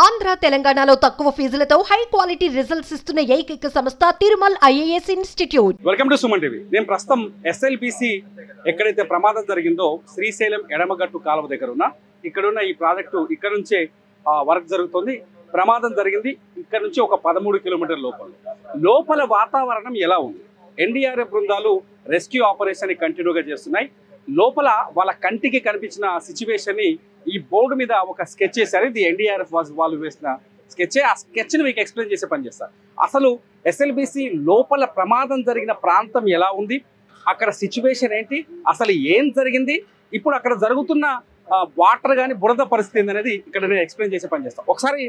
ఆంధ్ర తెలంగాణలో తక్కువ ఫీజులతో high quality results ఇస్తున్న ఏకైక సంస్థ Tirumal IAS institute. Welcome to Suman TV. నేను ప్రస్తుతం ఎస్ఎల్బిసి ఎక్కడైతే ప్రమాదం జరిగిందో శ్రీశైలం ఎడమగట్టు కాలువ దగ్గర ఉన్న ఇక్కడున్న ఈ ప్రాజెక్టు ఇక్కడ నుంచే వర్క్ జరుగుతుంది. ప్రమాదం జరిగింది ఇక్కడ నుంచి ఒక 13 కిలోమీటర్ల లోపల వాతావరణం ఎలా ఉంది? ఎన్డీఆర్ఎఫ్ బృందాలు రెస్క్యూ ఆపరేషన్ కంటిన్యూగా చేస్తున్నాయి. లోపల వాళ్ళ కంటికి కనిపించిన సిచ్యువేషన్ ని ఈ బోర్డు మీద ఒక స్కెచ్ చేశారు. ఇది ఎన్డీఆర్ఎఫ్ వాళ్ళు వేసిన స్కెచ్. ఆ స్కెచ్ ని మీకు ఎక్స్ప్లెయిన్ చేసే పని చేస్తారు. అసలు ఎస్ఎల్బిసి లోపల ప్రమాదం జరిగిన ప్రాంతం ఎలా ఉంది, అక్కడ సిచ్యువేషన్ ఏంటి, అసలు ఏం జరిగింది, ఇప్పుడు అక్కడ జరుగుతున్న వాటర్ కానీ బురద పరిస్థితి అనేది ఇక్కడ నేను ఎక్స్ప్లెయిన్ చేసే పని చేస్తాను. ఒకసారి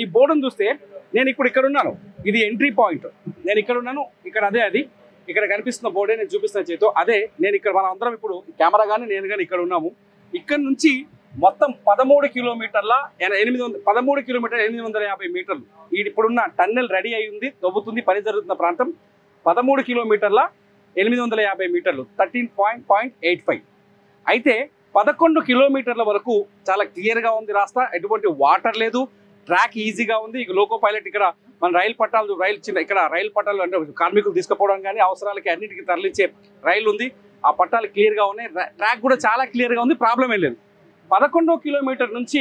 ఈ బోర్డును చూస్తే నేను ఇక్కడ ఉన్నాను. ఇది ఎంట్రీ పాయింట్. నేను ఇక్కడ ఉన్నాను. ఇక్కడ అదే అది ఇక్కడ కనిపిస్తున్న బోర్డే నేను చూపిస్తున్న చేతో అదే నేను ఇక్కడ మనం అందరం ఇప్పుడు కెమెరా కానీ నేను కానీ ఇక్కడ ఉన్నాము. ఇక్కడ నుంచి మొత్తం 13 కిలోమీటర్ల 850 మీటర్లు ఇప్పుడున్న టన్నెల్ రెడీ అయి ఉంది, తవ్వుతుంది, పని జరుగుతున్న ప్రాంతం 13 కిలోమీటర్ల 850 మీటర్లు 13.85. అయితే 11 కిలోమీటర్ల వరకు చాలా క్లియర్గా ఉంది రాస్తా. ఎటువంటి వాటర్ లేదు, ట్రాక్ ఈజీగా ఉంది. ఇక లోకో పైలట్ ఇక్కడ మన రైలు పట్టాలు ఇక్కడ రైలు పట్టాలు అంటే కార్మికులు తీసుకుపోవడం కానీ అవసరాలకి అన్నిటికీ తరలించే రైలు ఉంది. ఆ పట్టాలు క్లియర్గా ఉన్నాయి. ట్రాక్ కూడా చాలా క్లియర్గా ఉంది. ప్రాబ్లం ఏం లేదు. 11వ కిలోమీటర్ నుంచి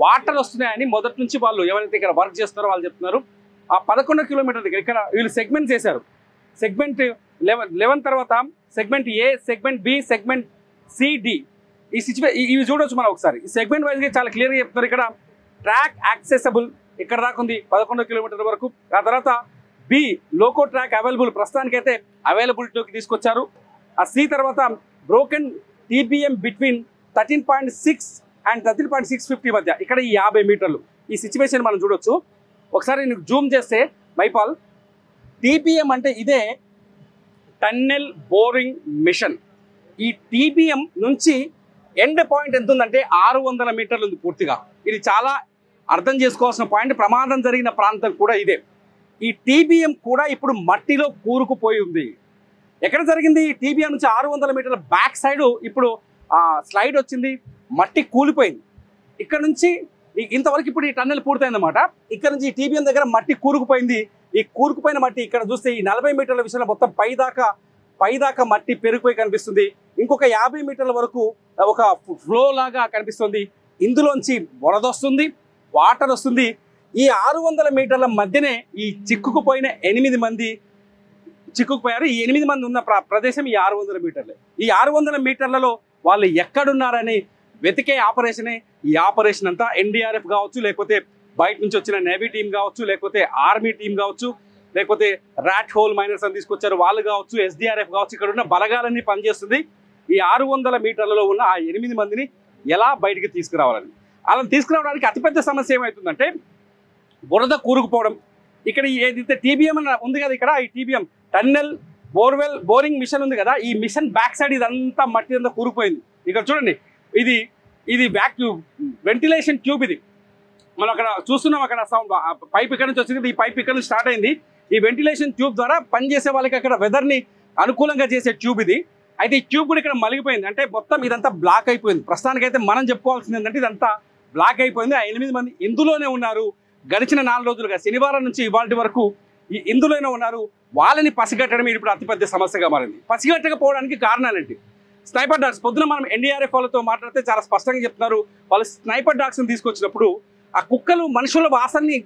వాటర్ వస్తున్నాయని మొదటి నుంచి వాళ్ళు ఎవరైతే ఇక్కడ వర్క్ చేస్తున్నారో వాళ్ళు చెప్తున్నారు. ఆ 11వ కిలోమీటర్ దగ్గర ఇక్కడ వీళ్ళు సెగ్మెంట్ చేశారు. సెగ్మెంట్ 11 తర్వాత సెగ్మెంట్ ఏ, సెగ్మెంట్ బి, సెగ్మెంట్ సిడి ఇవి చూడవచ్చు మనం ఒకసారి. ఈ సెగ్మెంట్ వైజ్గా చాలా క్లియర్గా చెప్తున్నారు. ఇక్కడ ట్రాక్ యాక్సెసబుల్ ఇక్కడ దాకా ఉంది 11 కిలోమీటర్ల వరకు. ఆ తర్వాత బి లోకో ట్రాక్ అవైలబుల్, ప్రస్తుతానికైతే అవైలబిలిటీలోకి తీసుకొచ్చారు. ఆ సి తర్వాత బ్రోకెన్ టీబీఎం బిట్వీన్ 13.6 అండ్ 13.650 మధ్య ఇక్కడ ఈ 50 మీటర్లు. ఈ సిచ్యువేషన్ మనం చూడొచ్చు. ఒకసారి నేను జూమ్ చేస్తే మైపాల్ టీబీఎం అంటే ఇదే టన్నెల్ బోరింగ్ మిషన్. ఈ టీబీఎం నుంచి ఎండ్ పాయింట్ ఎంత ఉందంటే 600 మీటర్లు ఉంది పూర్తిగా. ఇది చాలా అర్థం చేసుకోవాల్సిన పాయింట్. ప్రమాదం జరిగిన ప్రాంతం కూడా ఇదే. ఈ టీబీఎం కూడా ఇప్పుడు మట్టిలో కూరుకుపోయి ఉంది. ఎక్కడ జరిగింది? టీబీఎం నుంచి 600 మీటర్ల బ్యాక్ సైడ్ ఇప్పుడు స్లైడ్ వచ్చింది, మట్టి కూలిపోయింది. ఇక్కడ నుంచి ఇంతవరకు ఇప్పుడు ఈ టన్నెల్ పూర్తయిందన్నమాట. ఇక్కడ నుంచి ఈ టీబీఎం దగ్గర మట్టి కూరుకుపోయింది. ఈ కూరుకుపోయిన మట్టి ఇక్కడ చూస్తే ఈ 40 మీటర్ల విషయంలో మొత్తం పైదాకా మట్టి పెరిగిపోయి కనిపిస్తుంది. ఇంకొక 50 మీటర్ల వరకు ఒక ఫ్లో లాగా కనిపిస్తుంది. ఇందులోంచి వరద వస్తుంది, వాటర్ వస్తుంది. ఈ 600 మీటర్ల మధ్యనే ఈ చిక్కుకుపోయిన 8 మంది చిక్కుకుపోయారు. ఈ 8 మంది ఉన్న ప్రదేశం ఈ 600 మీటర్లే. ఈ 600 మీటర్లలో వాళ్ళు ఎక్కడున్నారని వెతికే ఆపరేషనే ఈ ఆపరేషన్ అంతా. ఎన్డీఆర్ఎఫ్ కావచ్చు, లేకపోతే బయట నుంచి వచ్చిన నేవీ టీం కావచ్చు, లేకపోతే ఆర్మీ టీం కావచ్చు, లేకపోతే ర్యాట్ హోల్ మైనర్స్ అని తీసుకొచ్చారు వాళ్ళు కావచ్చు, ఎస్డీఆర్ఎఫ్ కావచ్చు. ఇక్కడ ఉన్న బలగాలన్నీ పనిచేస్తుంది. ఈ 600 మీటర్లలో ఉన్న ఆ 8 మందిని ఎలా బయటికి తీసుకురావాలని. అలా తీసుకురావడానికి అతిపెద్ద సమస్య ఏమవుతుందంటే బురద కూరుకుపోవడం. ఇక్కడ ఏదైతే టీబీఎం ఉంది కదా, ఇక్కడ ఈ టీబీఎం టన్నెల్ బోరింగ్ మిషన్ ఉంది కదా, ఈ మిషన్ బ్యాక్ సైడ్ ఇదంతా మట్టి అంతా కూరుకుపోయింది. ఇక్కడ చూడండి, ఇది వ్యాక్యూమ్ వెంటిలేషన్ ట్యూబ్. ఇది మనం అక్కడ చూస్తున్నాం. అక్కడ సౌండ్ పైప్ ఇక్కడ నుంచి వచ్చింది. ఈ పైప్ ఇక్కడ నుంచి స్టార్ట్ అయింది. ఈ వెంటిలేషన్ ట్యూబ్ ద్వారా పనిచేసే వాళ్ళకి అక్కడ వెదర్ని అనుకూలంగా చేసే ట్యూబ్ ఇది. అయితే ఈ ట్యూబ్ కూడా ఇక్కడ మలిగిపోయింది. అంటే మొత్తం ఇదంతా బ్లాక్ అయిపోయింది. ప్రస్తుతానికైతే మనం చెప్పుకోవాల్సింది ఏంటంటే ఇదంతా బ్లాక్ అయిపోయింది. ఆ 8 మంది ఇందులోనే ఉన్నారు. గడిచిన 4 రోజులుగా శనివారం నుంచి ఇవాళ వరకు ఇందులోనే ఉన్నారు. వాళ్ళని పసిగట్టడం ఇప్పుడు అతిపెద్ద సమస్యగా మారింది. పసిగట్టకపోవడానికి కారణాలేంటి? Sniper dogs. పొద్దున మనం ఎన్డీఆర్ఎఫ్ వాళ్ళతో మాట్లాడితే చాలా స్పష్టంగా చెప్తున్నారు. వాళ్ళు స్నైపర్ డాగ్స్ని తీసుకొచ్చినప్పుడు ఆ కుక్కలు మనుషుల వాసనని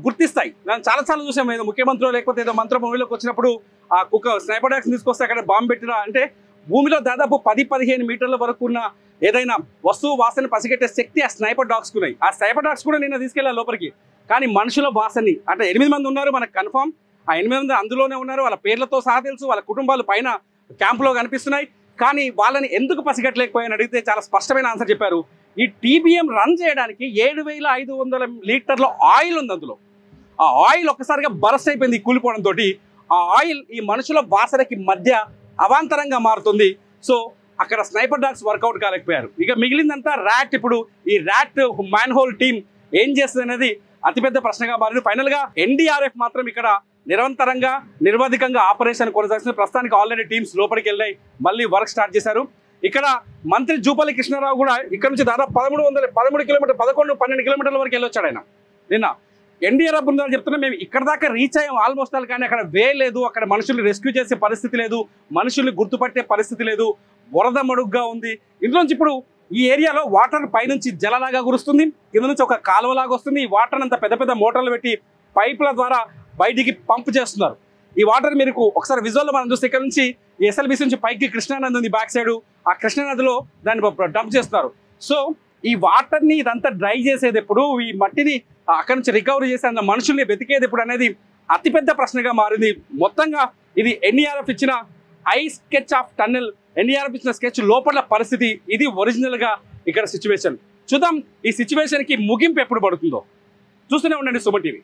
గుర్తిస్తాయి. నేను చాలాసార్లు చూసాం. ఏదో ముఖ్యమంత్రి లేకపోతే ఏదో మంత్రి భూమిలోకి వచ్చినప్పుడు ఆ కుక్క స్నైపర్ డాగ్స్ తీసుకొస్తే అక్కడ బాంబు పెట్టినా అంటే భూమిలో దాదాపు 10-15 మీటర్ల వరకు ఉన్న ఏదైనా వస్తువు వాసన పసిగట్టే శక్తి ఆ స్నైపర్ డాగ్స్కి ఉన్నాయి. ఆ స్నైపర్ డాగ్స్ కూడా నిన్న తీసుకెళ్ళాలి లోపలికి. కానీ మనుషుల వాసని అంటే 8 మంది ఉన్నారు మనకు కన్ఫర్మ్. ఆ 8 మంది అందులోనే ఉన్నారు. వాళ్ళ పేర్లతో సహా తెలుసు. వాళ్ళ కుటుంబాలు పైన క్యాంపులో కనిపిస్తున్నాయి. కానీ వాళ్ళని ఎందుకు పసిగట్టలేకపోయాయని అడిగితే చాలా స్పష్టమైన ఆన్సర్ చెప్పారు. ఈ టీబీఎం రన్ చేయడానికి 7,500 లీటర్ల ఆయిల్ ఉంది అందులో. ఆ ఆయిల్ ఒక్కసారిగా బరస్ట్ అయిపోయింది ఈ కూలిపోవడంతో. ఆ ఆయిల్ ఈ మనుషుల వాసనకి మధ్య అవాంతరంగా మారుతుంది. సో అక్కడ స్నైపర్ డాగ్స్ వర్కౌట్ కాలేకపోయారు. ఇక మిగిలిందంతా ర్యాట్. ఇప్పుడు ఈ ర్యాట్ మ్యాన్ హోల్ టీం ఏం చేస్తుంది అనేది అతిపెద్ద ప్రశ్నగా మారింది. ఫైనల్గా ఎన్డీఆర్ఎఫ్ మాత్రం ఇక్కడ నిరంతరంగా నిర్వాధికంగా ఆపరేషన్ కొనసాగుతుంది. ప్రస్తుతానికి ఆల్రెడీ టీమ్స్ లోపలికి వెళ్ళాయి, మళ్ళీ వర్క్ స్టార్ట్ చేశారు. ఇక్కడ మంత్రి జూపల్లి కృష్ణారావు కూడా ఇక్కడ నుంచి దాదాపు 13 కిలోమీటర్ 12 కిలోమీటర్ల వరకు వెళ్ళొచ్చాడు ఆయన నిన్న. ఎన్డీఆర్ఎఫ్ బృందాలు చెప్తున్నా మేము ఇక్కడ దాకా రీచ్ అయ్యాం ఆల్మోస్ట్ ఆల్, కానీ అక్కడ వే లేదు, అక్కడ మనుషుల్ని రెస్క్యూ చేసే పరిస్థితి లేదు, మనుషుల్ని గుర్తుపట్టే పరిస్థితి లేదు, బురద మడుగ్గా ఉంది. ఇందులోంచి ఇప్పుడు ఈ ఏరియాలో వాటర్ పైనుంచి జలలాగా కురుస్తుంది, కింద నుంచి ఒక కాలువలాగా వస్తుంది. ఈ వాటర్ అంతా పెద్ద పెద్ద మోటార్లు పెట్టి పైపుల ద్వారా బయటికి పంప్ చేస్తున్నారు. ఈ వాటర్ మీరు ఒకసారి విజువల్లో మనం చూస్తే ఇక్కడ నుంచి ఎస్ఎల్బిసి నుంచి పైకి కృష్ణానది ఉంది బ్యాక్ సైడ్, ఆ కృష్ణానదిలో దాన్ని డంప్ చేస్తున్నారు. సో ఈ వాటర్ని ఇదంతా డ్రై చేసేది ఎప్పుడు, ఈ మట్టిని అక్కడి నుంచి రికవరీ చేసే మనుషుల్ని వెతికేది ఎప్పుడు అనేది అతిపెద్ద ప్రశ్నగా మారింది. మొత్తంగా ఇది ఎన్డీఆర్ఎఫ్ ఇచ్చిన I sketch of tunnel, NDRF ఇచ్చిన స్కెచ్ లోపల పరిస్థితి ఇది ఒరిజినల్గా ఇక్కడ సిచ్యువేషన్. చూద్దాం ఈ సిచ్యువేషన్కి ముగింపు ఎప్పుడు పడుతుందో. చూస్తూనే ఉండండి సుమన్ టీవీ.